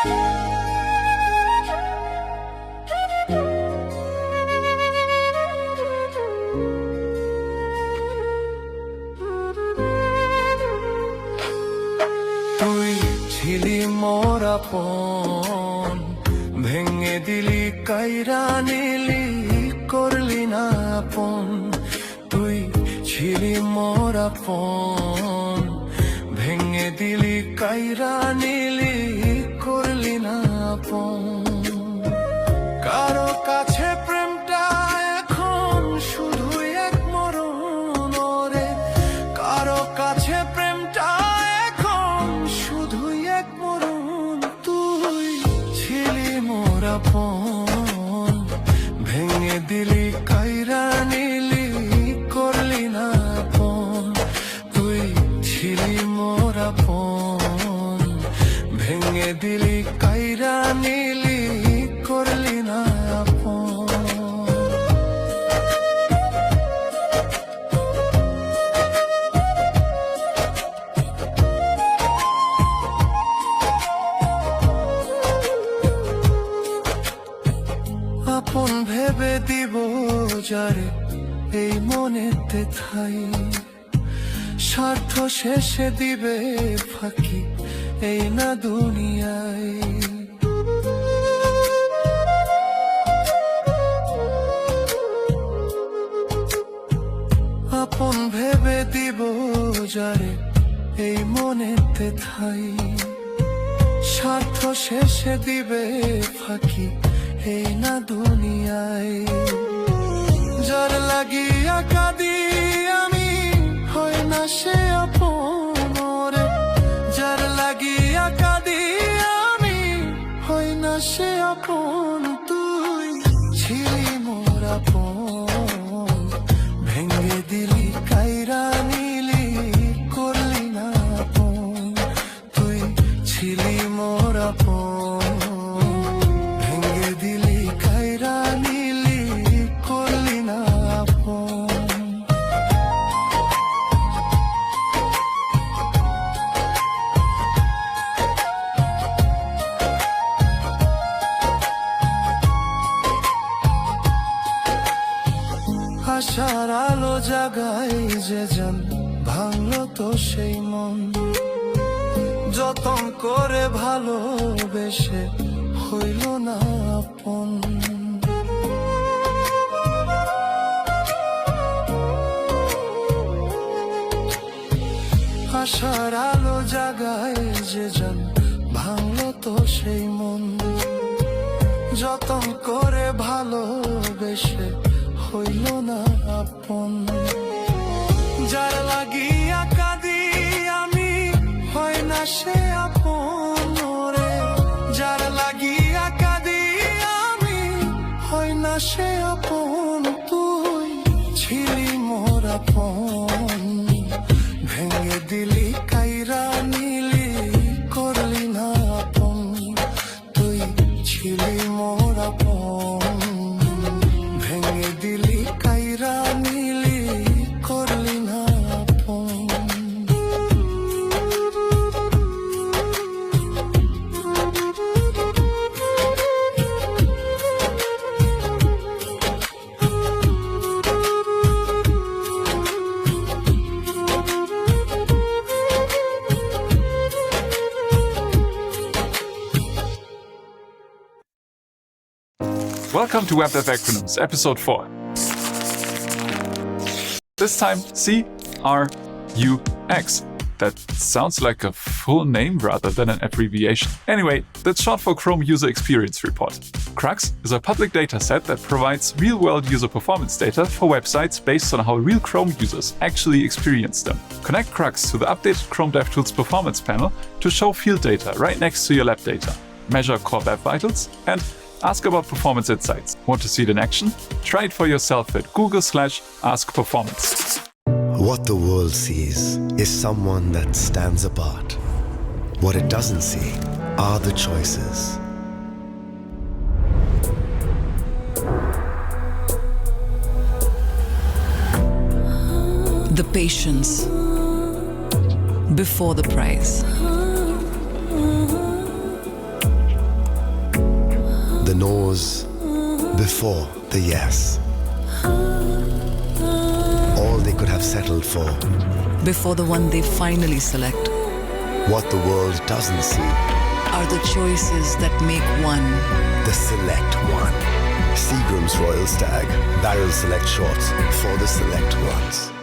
তুই ছিলি মোর আপন, ভেঙে দিলি কাইরা নিলি, করলি না আপন। তুই ছিলি মোর আপন, ভেঙে দিলি কাইরা নিলি, করলি না আপন। কারো কাছে প্রেমটা এখন শুধুই এক মরণ রে, কারো কাছে প্রেমটা এখন শুধুই এক মরণ। তুই ছিলি মোর আপন, ভেঙে দিলি কাইরা নিলি, করলি না আপন। তুই ছিলি মোর আপন, ভেঙে দিলি কাইরা নিলি, করলি না আপন। আপন ভেবে দিব যারে এই মনেতে ঠাই, স্বার্থ শেষে দিবে ফাঁকি এই না দুনিয়ায়। আপন ভেবে দিব যারে এই মনেতে ঠাই, স্বার্থ শেষে দিবে ফাঁকি এই না দুনিয়ায়। যার লাগিয়া কাঁদি আমি হয় না সে আপন রে, যার লাগিয়া কাঁদি আমি হয় না সে আপন। তুই ছিলি মোর আপন, ভেঙে দিলি কাইরা নিলি, করলি না আপন। তুই ছিলি মোর আপন, ভেঙে দিলি কাইরা নিলি, করলি না আপন। আশার আলো জাগাই যে জন, ভাঙলো তো সেই মন। যতন করে ভালোবেসে হইল না আপন। আশার আলো জাগাই যে জন, ভাঙলো তো সেই মন। যতন করে ভালোবেসে হইল না আপন। যার লাগিয়া কাঁদি আমি হয় না সে আপন রে, যার লাগিয়া কাঁদি আমি হয় না সে আপন। তুই ছিলি মোর আপন, ভেঙে দিলি কাইরা নিলি, করলি না আপন। তুই ছিলি মোর আপন, ভেঙে দিলি কাইরা নিলি, করলি না আপন। Welcome to WebDev Acronyms, episode 4. This time, CRUX. That sounds like a full name rather than an abbreviation. Anyway, that's short for Chrome User Experience Report. CRUX is a public data set that provides real-world user performance data for websites based on how real Chrome users actually experience them. Connect CRUX to the updated Chrome DevTools Performance panel to show field data right next to your lab data, measure core web vitals, and ask about performance insights. Want to see it in action? Try it for yourself at Google/askperformance. What the world sees is someone that stands apart. What it doesn't see are the choices. The patience before the prize. the no's before the yes. All they could have settled for. Before the one they finally select What the world doesn't see. are the choices that make one. The select one. Seagram's Royal Stag. Barrel Select Shorts for the select ones.